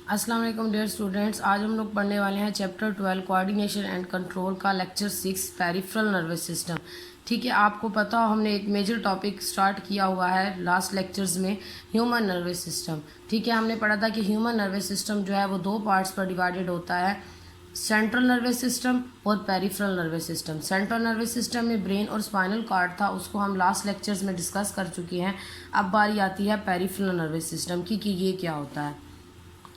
अस्सलाम वालेकुम dear students. आज हम लोग पढ़ने वाले हैं चैप्टर 12 कोऑर्डिनेशन एंड कंट्रोल का लेक्चर 6 पेरिफेरल नर्वस सिस्टम। ठीक है, आपको पता हो हमने एक मेजर टॉपिक स्टार्ट किया हुआ है लास्ट लेक्चर्स में, ह्यूमन नर्वस सिस्टम। ठीक है, हमने पढ़ा था कि ह्यूमन नर्वस सिस्टम जो है वो दो पार्ट्स पर डिवाइडेड होता है, सेंट्रल नर्वस सिस्टम और peripheral nervous system. Central nervous system में ब्रेन और स्पाइनल कॉर्ड था, उसको हम लास्ट लेक्चर्स में डिस्कस कर चुके हैं। अब बारी आती है पेरिफेरल नर्वस सिस्टम की कि ये क्या होता है।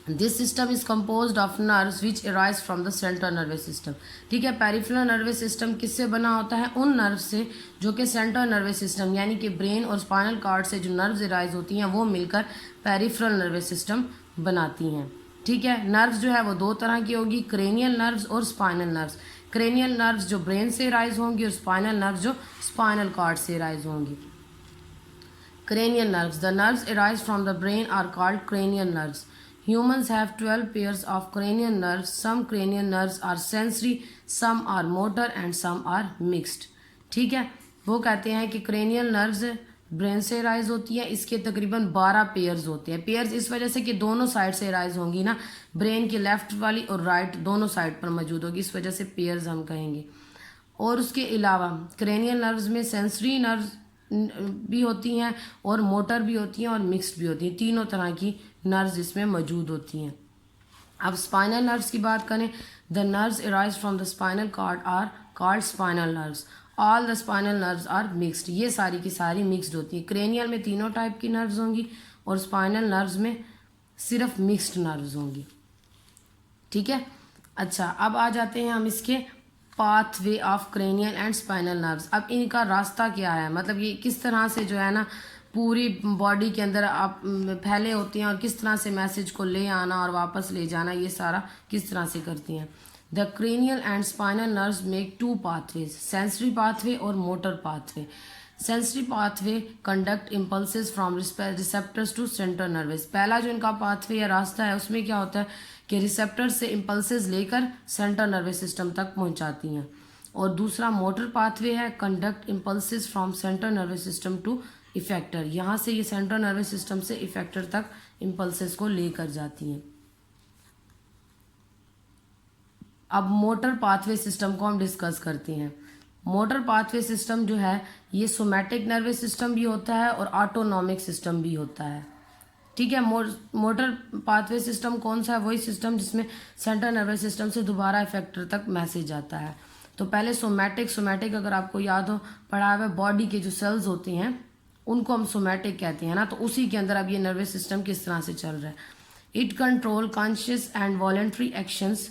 This system is compose of nerves which arise from the central nervous system. ठीक है, पेरिफेरल नर्वस सिस्टम किससे बना होता है? उन नर्व से जो कि सेंट्रल नर्वस सिस्टम यानी कि ब्रेन और स्पाइनल कॉर्ड से जो नर्व्स अराइज होती हैं वो मिलकर पेरिफेरल नर्वस सिस्टम बनाती हैं। ठीक है, नर्व्स जो है वो दो तरह की होगी, क्रेनियल नर्व्स और स्पाइनल नर्व्स। क्रेनियल नर्व्स जो ब्रेन से अराइज होंगी और स्पाइनल नर्व्स जो स्पाइनल कॉर्ड से अराइज होंगी। Cranial nerves. The nerves arise from the brain are called cranial nerves. Humans have 12 pairs of cranial nerves. Some cranial nerves are sensory, some are motor and some are mixed. ठीक है, वो कहते हैं कि cranial nerves brain से arise होती है, इसके तकरीबन 12 पेयर्स होते हैं। पेयर्स इस वजह से कि दोनों साइड से अराइज होंगी ना, ब्रेन की लेफ्ट वाली और राइट दोनों साइड पर मौजूद होगी, इस वजह से पेयर्स हम कहेंगे। और उसके अलावा क्रेनियल नर्व्स में सेंसरी नर्व्स भी होती हैं और मोटर भी होती हैं और मिक्स्ड भी होती हैं, तीनों तरह की नर्व्स इसमें मौजूद होती हैं। अब स्पाइनल नर्व्स की बात करें, the nerves arise from the spinal cord are called spinal nerves. All the spinal nerves are mixed, ये सारी की सारी मिक्स्ड होती है। क्रेनियल में तीनों टाइप की नर्व्स होंगी और स्पाइनल नर्व्स में सिर्फ मिक्स्ड नर्व्स होंगी। ठीक है, अच्छा अब आ जाते हैं हम इसके pathway of cranial and spinal nerves. अब इनका रास्ता क्या है, मतलब ये किस तरह से जो है ना पूरी बॉडी के अंदर आप फैले होती हैं और किस तरह से मैसेज को ले आना और वापस ले जाना, ये सारा किस तरह से करती हैं। The cranial and spinal nerves make two pathways, sensory pathway और motor pathway. Sensory pathway conduct impulses from receptors to central nervous. पहला जो इनका पाथवे या रास्ता है उसमें क्या होता है कि रिसेप्टर से इम्पल्सेस लेकर सेंट्रल नर्वस सिस्टम तक पहुंचाती हैं। और दूसरा मोटर पाथवे है, conduct impulses from central nervous system to effector. यहाँ से ये सेंट्रल नर्वस सिस्टम से इफेक्टर तक इम्पल्सेस को लेकर जाती हैं। अब मोटर पाथवे सिस्टम को हम डिस्कस करते हैं। मोटर पाथवे सिस्टम जो है ये सोमैटिक नर्वस सिस्टम भी होता है और ऑटोनॉमिक सिस्टम भी होता है। ठीक है, मोटर पाथवे सिस्टम कौन सा है? वही सिस्टम जिसमें सेंट्रल नर्वस सिस्टम से दोबारा इफेक्टर तक मैसेज आता है। तो पहले सोमैटिक अगर आपको याद हो पढ़ा हुआ, बॉडी के जो सेल्स होते हैं उनको हम सोमैटिक कहते हैं ना, तो उसी के अंदर अब ये नर्वस सिस्टम किस तरह से चल रहा है। It control conscious and voluntary actions.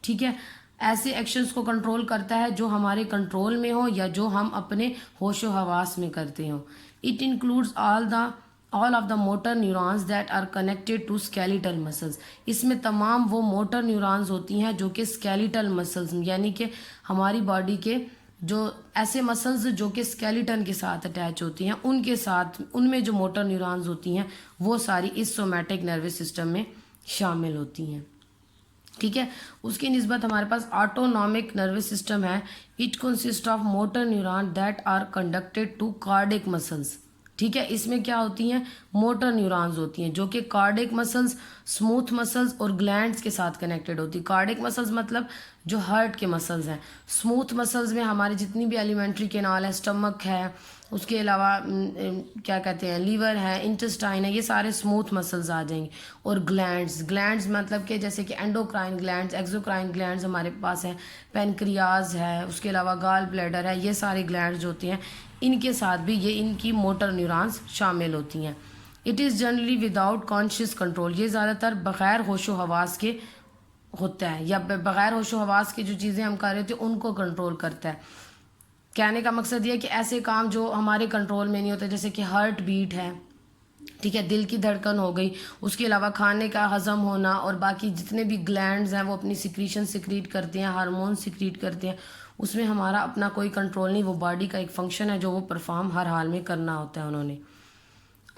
ठीक है, ऐसे एक्शंस को कंट्रोल करता है जो हमारे कंट्रोल में हो या जो हम अपने होशो हवास में करते हो। It includes all of the motor neurons that are connected to skeletal muscles. इसमें तमाम वो मोटर न्यूरॉन्स होती हैं जो कि स्केलिटल मसल्स यानी कि हमारी बॉडी के जो ऐसे मसल्स जो कि स्केलिटन के साथ अटैच होती हैं उनके साथ उनमें जो मोटर न्यूरॉन्स होती हैं वो सारी इस सोमैटिक नर्वस सिस्टम में शामिल होती हैं। ठीक है, उसकी निस्बत हमारे पास ऑटोनॉमिक नर्वस सिस्टम है। It consist of motor neuron that are conducted to cardiac muscles. ठीक है, इसमें क्या होती हैं? मोटर न्यूरॉन्स होती हैं जो कि कार्डिक मसल्स, स्मूथ मसल्स और ग्लैंड्स के साथ कनेक्टेड होती है। कार्डिक मसल्स मतलब जो हार्ट के मसल्स हैं। स्मूथ मसल्स में हमारी जितनी भी एलिमेंट्री कैनाल है, स्टमक है, उसके अलावा क्या कहते हैं लीवर है, इंटेस्टाइन है, ये सारे स्मूथ मसल्स आ जाएंगे। और ग्लैंड्स मतलब कि जैसे कि एंडोक्राइन ग्लैंड्स, एक्सोक्राइन ग्लैंड्स हमारे पास है, पेनक्रियाज है, उसके अलावा गाल ब्लैडर है, ये सारे ग्लैंड्स होते हैं, इनके साथ भी ये इनकी मोटर न्यूरॉन्स शामिल होती हैं। It is generally without conscious control, ये ज़्यादातर बग़ैर होशो हवास के होता है या बग़ैर होशो हवास की जो चीज़ें हम कर रहे थे उनको कंट्रोल करता है। कहने का मकसद ये है कि ऐसे काम जो हमारे कंट्रोल में नहीं होते, जैसे कि हार्ट बीट है, ठीक है, दिल की धड़कन हो गई, उसके अलावा खाने का हजम होना और बाकी जितने भी ग्लैंड्स हैं वो अपनी सिक्रीशन सिक्रीट करते हैं, हार्मोन सिक्रीट करते हैं, उसमें हमारा अपना कोई कंट्रोल नहीं, वो बॉडी का एक फंक्शन है जो वो परफॉर्म हर हाल में करना होता है उन्होंने।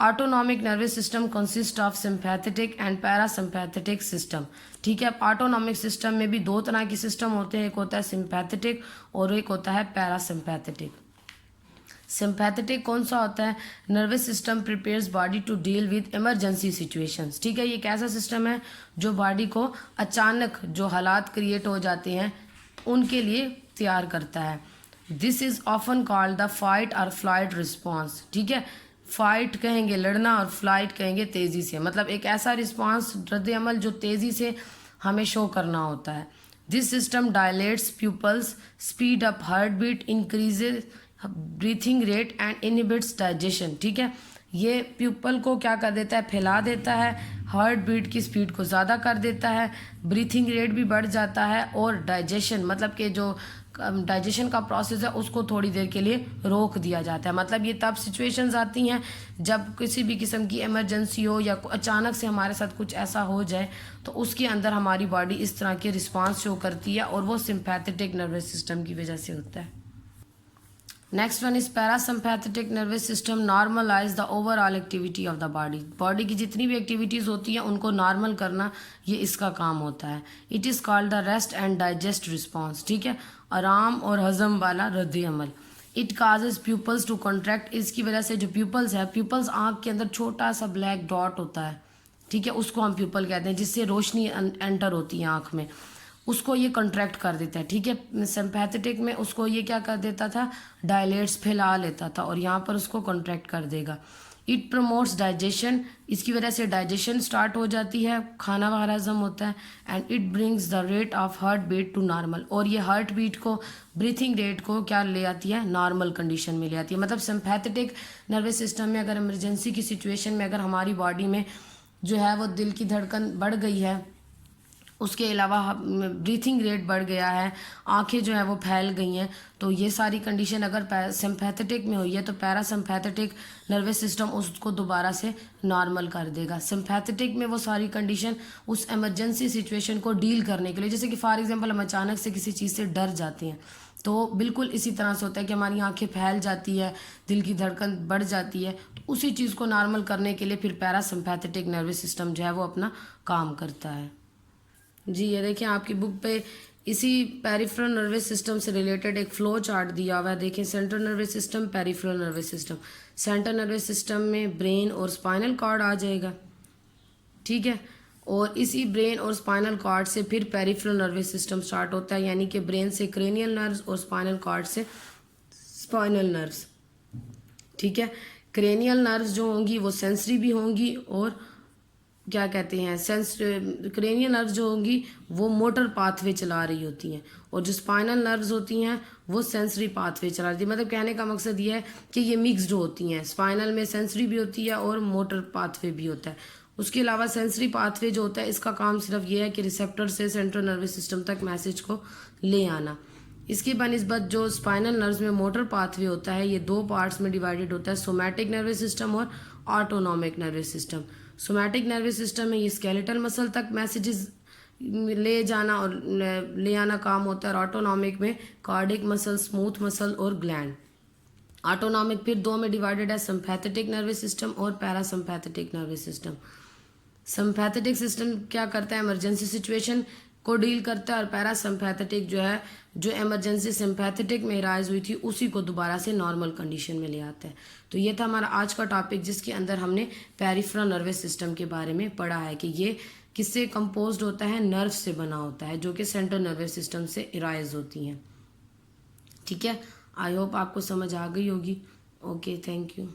Autonomic nervous system consist of sympathetic and parasympathetic system. ठीक है, ऑटोनॉमिक सिस्टम में भी दो तरह के सिस्टम होते हैं, एक होता है सिंपैथेटिक और एक होता है पैरासिम्पैथेटिक। सिंपैथेटिक कौन सा होता है? Nervous system prepares body to deal with emergency situations. ठीक है, ये एक ऐसा सिस्टम है जो बॉडी को अचानक जो हालात क्रिएट हो जाते हैं उनके लिए तैयार करता है। This is often called the fight और फ्लाइट रिस्पॉन्स। ठीक है, फाइट कहेंगे लड़ना और फ्लाइट कहेंगे तेज़ी से, मतलब एक ऐसा रिस्पॉन्स रद्द अमल जो तेज़ी से हमें शो करना होता है। This system dilates pupils, speed up heart beat, increases breathing rate and inhibits digestion. ठीक है, ये प्यूपल को क्या कर देता है? फैला देता है, हार्ट बीट की स्पीड को ज़्यादा कर देता है, ब्रीथिंग रेट भी बढ़ जाता है और डाइजेशन मतलब कि जो डाइजेशन का प्रोसेस है उसको थोड़ी देर के लिए रोक दिया जाता है। मतलब ये तब सिचुएशंस आती हैं जब किसी भी किस्म की इमरजेंसी हो या अचानक से हमारे साथ कुछ ऐसा हो जाए तो उसके अंदर हमारी बॉडी इस तरह के रिस्पांस शो करती है और वो सिंपैथेटिक नर्वस सिस्टम की वजह से होता है। Next one is parasympathetic nervous system normalize the overall activity of the body. Body की जितनी भी एक्टिविटीज़ होती हैं उनको नॉर्मल करना ये इसका काम होता है। It is called the rest and digest response. ठीक है, आराम और हजम वाला रद्द अमल। It causes pupils to contract. इसकी वजह से जो प्यूपल्स है, प्यूपल्स आँख के अंदर छोटा सा ब्लैक डॉट होता है, ठीक है, उसको हम प्यूपल कहते हैं, जिससे रोशनी एंटर होती है आँख में, उसको ये कॉन्ट्रैक्ट कर देता है। ठीक है, सिंपैथेटिक में उसको ये क्या कर देता था? डायलेट्स, फैला लेता था, और यहाँ पर उसको कॉन्ट्रैक्ट कर देगा। It promotes digestion. इसकी वजह से डाइजेशन स्टार्ट हो जाती है, खाना वगैरह हजम होता है। And it brings the rate of heart beat to normal. और ये हार्ट बीट को, ब्रीथिंग रेट को क्या ले आती है? नॉर्मल कंडीशन में ले आती है। मतलब सिंपैथेटिक नर्वस सिस्टम में अगर इमरजेंसी की सिचुएशन में अगर हमारी बॉडी में जो है वो दिल की धड़कन बढ़ गई है, उसके अलावा ब्रीथिंग रेट बढ़ गया है, आंखें जो है वो फैल गई हैं, तो ये सारी कंडीशन अगर सिंपैथेटिक में हुई है तो पैरासिम्पैथेटिक नर्वस सिस्टम उसको दोबारा से नॉर्मल कर देगा। सिंपैथेटिक में वो सारी कंडीशन उस इमरजेंसी सिचुएशन को डील करने के लिए, जैसे कि फॉर एग्जांपल हम अचानक से किसी चीज़ से डर जाते हैं तो बिल्कुल इसी तरह से होता है कि हमारी आंखें फैल जाती है, दिल की धड़कन बढ़ जाती है, तो उसी चीज़ को नॉर्मल करने के लिए फिर पैरासिम्पैथेटिक नर्वस सिस्टम जो है वो अपना काम करता है। जी, ये देखिए आपकी बुक पे इसी पेरिफेरल नर्वस सिस्टम से रिलेटेड एक फ्लो चार्ट दिया हुआ है। देखें, central nervous system, peripheral nervous system. Central nervous system में ब्रेन और स्पाइनल कॉर्ड आ जाएगा, ठीक है, और इसी ब्रेन और स्पाइनल कॉर्ड से फिर पेरिफेरल नर्वस सिस्टम स्टार्ट होता है, यानी कि ब्रेन से क्रेनियल नर्व्स और स्पाइनल कॉर्ड से स्पाइनल नर्व्स। ठीक है, क्रेनियल नर्व्स जो होंगी वो सेंसरी भी होंगी और क्या कहते हैं क्रेनियल नर्व्स जो होंगी वो मोटर पाथवे चला रही होती हैं, और जो स्पाइनल नर्व्स होती हैं वो सेंसरी पाथवे चला रही है। मतलब कहने का मकसद ये है कि ये मिक्स्ड होती हैं, स्पाइनल में सेंसरी भी होती है और मोटर पाथवे भी होता है। उसके अलावा सेंसरी पाथवे जो होता है इसका काम सिर्फ ये है कि रिसेप्टर से सेंट्रल नर्वस सिस्टम तक मैसेज को ले आना। इसकी बनिस्बत जो स्पाइनल नर्व्स में मोटर पाथवे होता है ये दो पार्ट्स में डिवाइडेड होता है, सोमैटिक नर्वस सिस्टम और autonomic nervous system. Somatic nervous system में ये स्केलेटल मसल तक मैसेजेस ले जाना और ले आना काम होता है, और ऑटोनॉमिक में कार्डिक मसल, स्मूथ मसल और ग्लैंड। ऑटोनॉमिक फिर दो में डिवाइडेड है, सिंपैथेटिक नर्वस सिस्टम और parasympathetic nervous system. Sympathetic system क्या करता है? इमरजेंसी सिचुएशन को डील करता है, और पैरासिम्पैथेटिक जो है जो इमरजेंसी सिंपैथेटिक में राइज हुई थी उसी को दोबारा से नॉर्मल कंडीशन में ले आता है। तो ये था हमारा आज का टॉपिक जिसके अंदर हमने पेरिफेरल नर्वस सिस्टम के बारे में पढ़ा है कि ये किससे कंपोज्ड होता है? नर्व से बना होता है जो कि सेंट्रल नर्वस सिस्टम से राइज होती हैं। ठीक है, आई होप आपको समझ आ गई होगी। Okay, thank you.